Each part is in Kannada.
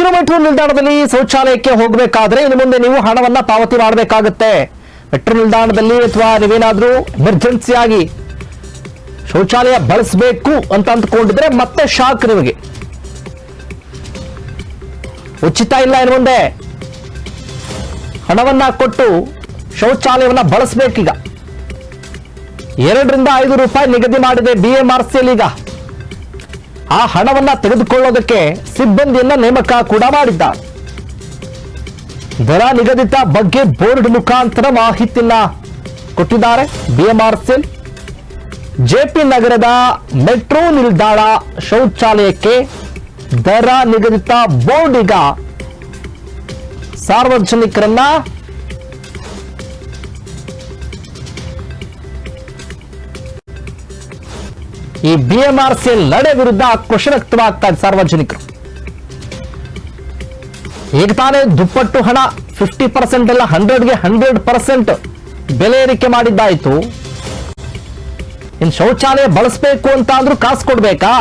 ಈಗಿನ ಮೆಟ್ರೋ ನಿಲ್ದಾಣದಲ್ಲಿ ಶೌಚಾಲಯಕ್ಕೆ ಹೋಗಬೇಕಾದ್ರೆ ಇನ್ನು ಮುಂದೆ ನೀವು ಹಣವನ್ನ ಪಾವತಿ ಮಾಡಬೇಕಾಗುತ್ತೆ. ಮೆಟ್ರೋ ನಿಲ್ದಾಣದಲ್ಲಿ ಅಥವಾ ನೀವೇನಾದ್ರೂ ಎಮರ್ಜೆನ್ಸಿ ಆಗಿ ಶೌಚಾಲಯ ಬಳಸಬೇಕು ಅಂತ ಅಂದ್ಕೊಂಡಿದ್ರೆ ಮತ್ತೆ ಶಾಕ್ ನಿಮಗೆ. ಉಚಿತ ಇಲ್ಲ, ಇನ್ನು ಮುಂದೆ ಹಣವನ್ನ ಕೊಟ್ಟು ಶೌಚಾಲಯವನ್ನ ಬಳಸಬೇಕೀಗ. 2 ರಿಂದ 5 ರೂಪಾಯಿ ನಿಗದಿ ಮಾಡಿದೆ BMRCL. ಈಗ ಆ ಹಣವನ್ನ ತೆಗೆದುಕೊಳ್ಳೋದಕ್ಕೆ ಸಿಬ್ಬಂದಿಯನ್ನ ನೇಮಕ ಕೂಡ ಮಾಡಿದ್ದಾರೆ. ದರ ನಿಗದಿತ ಬಗ್ಗೆ ಬೋರ್ಡ್ ಮುಖಾಂತರ ಮಾಹಿತಿಯನ್ನ ಕೊಟ್ಟಿದ್ದಾರೆ BMRCL. JP ನಗರದ ಮೆಟ್ರೋ ನಿಲ್ದಾಣ ಶೌಚಾಲಯಕ್ಕೆ ದರ ನಿಗದಿತ ಬೋರ್ಡ್ ಈಗ ಸಾರ್ವಜನಿಕರನ್ನ ಈ BMRCL ನಡೆ ವಿರುದ್ಧ ಆಕ್ರೋಶ ವ್ಯಕ್ತವಾಗ್ತಾ ಇದೆ ಸಾರ್ವಜನಿಕರು. ಈಗ ತಾನೇ ದುಪ್ಪಟ್ಟು ಹಣ 50% ಎಲ್ಲ 100ಗೆ 100% ಬೆಲೆ ಏರಿಕೆ ಮಾಡಿದ್ದಾಯ್ತು. ಇನ್ನು ಶೌಚಾಲಯ ಬಳಸಬೇಕು ಅಂತ ಅಂದ್ರೂ ಕಾಸು ಕೊಡ್ಬೇಕಾ?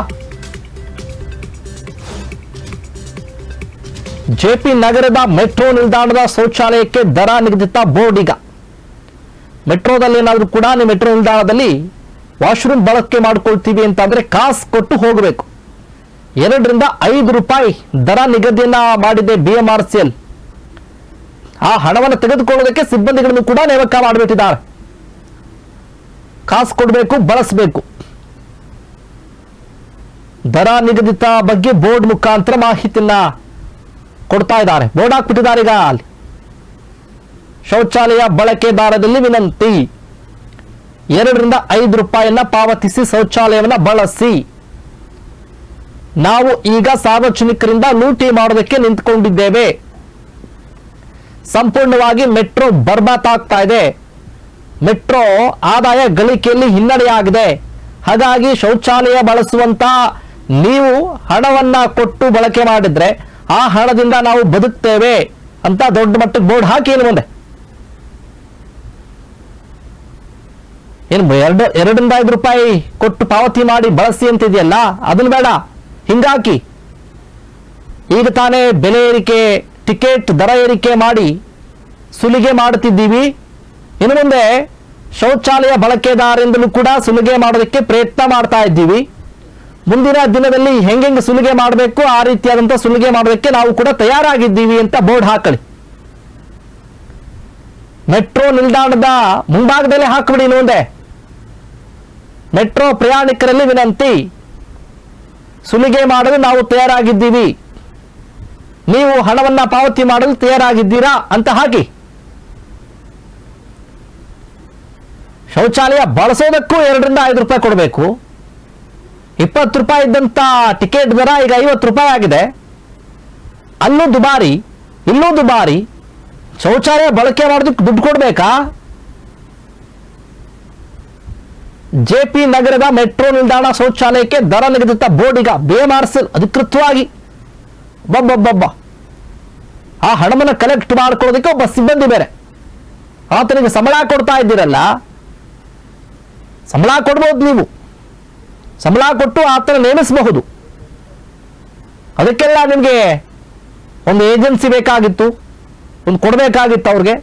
JP ನಗರದ ಮೆಟ್ರೋ ನಿಲ್ದಾಣದ ಶೌಚಾಲಯಕ್ಕೆ ದರ ನಿಗದಿತ ಬೋರ್ಡ್. ಈಗ ಮೆಟ್ರೋದಲ್ಲಿ ಏನಾದ್ರೂ ಕೂಡ ನೀವು ಮೆಟ್ರೋ ನಿಲ್ದಾಣದಲ್ಲಿ ವಾಶ್ರೂಮ್ ಬಳಕೆ ಮಾಡ್ಕೊಳ್ತೀವಿ ಅಂತಂದ್ರೆ ಕಾಸು ಕೊಟ್ಟು ಹೋಗಬೇಕು. 2 ರಿಂದ 5 ರೂಪಾಯಿ ದರ ನಿಗದಿಯನ್ನ ಮಾಡಿದೆ BMRCL. ಆ ಹಣವನ್ನು ತೆಗೆದುಕೊಳ್ಳೋದಕ್ಕೆ ಸಿಬ್ಬಂದಿಗಳನ್ನು ಕೂಡ ನೇಮಕ ಮಾಡಿಬಿಟ್ಟಿದ್ದಾರೆ. ಕಾಸು ಕೊಡಬೇಕು, ಬಳಸಬೇಕು. ದರ ನಿಗದಿತ ಬಗ್ಗೆ ಬೋರ್ಡ್ ಮುಖಾಂತರ ಮಾಹಿತಿಯನ್ನ ಕೊಡ್ತಾ ಇದ್ದಾರೆ. ಬೋರ್ಡ್ ಹಾಕ್ಬಿಟ್ಟಿದ್ದಾರೆ ಈಗ. ಅಲ್ಲಿ ಶೌಚಾಲಯ ಬಳಕೆದಾರರಲ್ಲಿ ವಿನಂತಿ, 2 ರಿಂದ 5 ರೂಪಾಯಿಯನ್ನ ಪಾವತಿಸಿ ಶೌಚಾಲಯವನ್ನ ಬಳಸಿ. ನಾವು ಈಗ ಸಾರ್ವಜನಿಕರಿಂದ ಲೂಟಿ ಮಾಡೋದಕ್ಕೆ ನಿಂತ್ಕೊಂಡಿದ್ದೇವೆ. ಸಂಪೂರ್ಣವಾಗಿ ಮೆಟ್ರೋ ಬರ್ಬಾದ್ ಆಗ್ತಾ ಇದೆ. ಮೆಟ್ರೋ ಆದಾಯ ಗಳಿಕೆಯಲ್ಲಿ ಹಿನ್ನಡೆಯಾಗಿದೆ. ಹಾಗಾಗಿ ಶೌಚಾಲಯ ಬಳಸುವಂತ ನೀವು ಹಣವನ್ನ ಕೊಟ್ಟು ಬಳಕೆ ಮಾಡಿದ್ರೆ ಆ ಹಣದಿಂದ ನಾವು ಬದುಕ್ತೇವೆ ಅಂತ ದೊಡ್ಡ ಮಟ್ಟಕ್ಕೆ ಬೋರ್ಡ್ ಹಾಕಿ. ಏನು ಮುಂದೆ ಏನು 2 ರಿಂದ 5 ರೂಪಾಯಿ ಕೊಟ್ಟು ಪಾವತಿ ಮಾಡಿ ಬಳಸಿ ಅಂತಿದೆಯಲ್ಲ, ಅದನ್ನು ಬೇಡ, ಹಿಂಗಾಕಿ. ಈಗ ತಾನೇ ಬೆಲೆ ಏರಿಕೆ, ಟಿಕೆಟ್ ದರ ಏರಿಕೆ ಮಾಡಿ ಸುಲಿಗೆ ಮಾಡುತ್ತಿದ್ದೀವಿ. ಇನ್ನು ಮುಂದೆ ಶೌಚಾಲಯ ಬಳಕೆದಾರರಿಂದಲೂ ಕೂಡ ಸುಲಿಗೆ ಮಾಡೋದಕ್ಕೆ ಪ್ರಯತ್ನ ಮಾಡ್ತಾ ಇದ್ದೀವಿ. ಮುಂದಿನ ದಿನದಲ್ಲಿ ಹೆಂಗೆ ಸುಲಿಗೆ ಮಾಡಬೇಕು ಆ ರೀತಿಯಾದಂತಹ ಸುಲಿಗೆ ಮಾಡೋದಕ್ಕೆ ನಾವು ಕೂಡ ತಯಾರಾಗಿದ್ದೀವಿ ಅಂತ ಬೋರ್ಡ್ ಹಾಕಲಿ. ಮೆಟ್ರೋ ನಿಲ್ದಾಣದ ಮುಂಭಾಗದಲ್ಲೇ ಹಾಕಬಿಡಿ. ಇನ್ನು ಮುಂದೆ ಮೆಟ್ರೋ ಪ್ರಯಾಣಿಕರಲ್ಲಿ ವಿನಂತಿ, ಸುಲಿಗೆ ಮಾಡಲು ನಾವು ತಯಾರಾಗಿದ್ದೀವಿ, ನೀವು ಹಣವನ್ನ ಪಾವತಿ ಮಾಡಲು ತಯಾರಾಗಿದ್ದೀರಾ ಅಂತ ಹಾಕಿ. ಶೌಚಾಲಯ ಬಳಸೋದಕ್ಕೂ 2 ರಿಂದ 5 ರೂಪಾಯಿ ಕೊಡಬೇಕು. 20 ರೂಪಾಯಿ ಇದ್ದಂತ ಟಿಕೆಟ್ ದರ ಈಗ 50 ರೂಪಾಯಿ ಆಗಿದೆ. ಅಲ್ಲೂ ದುಬಾರಿ, ಇಲ್ಲೂ ದುಬಾರಿ. ಶೌಚಾಲಯ ಬಳಕೆ ಮಾಡೋದಕ್ಕೆ ದುಡ್ಡು ಕೊಡ್ಬೇಕಾ? JP ನಗರದ ಮೆಟ್ರೋ ನಿಲ್ದಾಣ ಶೌಚಾಲಯಕ್ಕೆ ದರ ನಿಗದಿತ ಬೋರ್ಡ್ ಈಗ BMRCL ಅಧಿಕೃತವಾಗಿ ಆ ಹಣವನ್ನು ಕಲೆಕ್ಟ್ ಮಾಡ್ಕೊಳ್ಳೋದಕ್ಕೆ ಒಬ್ಬ ಸಿಬ್ಬಂದಿ ಬೇರೆ. ಆತನಿಗೆ ಸಂಬಳ ಕೊಡ್ತಾ ಇದ್ದೀರಲ್ಲ, ಸಂಬಳ ಕೊಡ್ಬೋದು, ನೀವು ಸಂಬಳ ಕೊಟ್ಟು ಆತನ ನೇಮಿಸಬಹುದು. ಅದಕ್ಕೆಲ್ಲ ನಿಮಗೆ ಒಂದು ಏಜೆನ್ಸಿ ಬೇಕಾಗಿತ್ತು, ಒಂದು ಕೊಡಬೇಕಾಗಿತ್ತು, ಅವ್ರಿಗೆ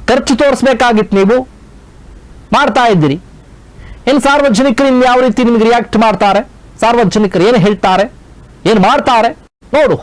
ಖರ್ಚು ತೋರಿಸ್ಬೇಕಾಗಿತ್ತು. ನೀವು ಮಾಡ್ತಾ ಇದ್ದೀರಿ. ಏನು ಸಾರ್ವಜನಿಕರು ಇನ್ಯಾವ ರೀತಿ ನಿಮಗೆ ರಿಯಾಕ್ಟ್ ಮಾಡ್ತಾರೆ, ಸಾರ್ವಜನಿಕರು ಏನು ಹೇಳ್ತಾರೆ, ಏನು ಮಾಡ್ತಾರೆ ನೋಡು.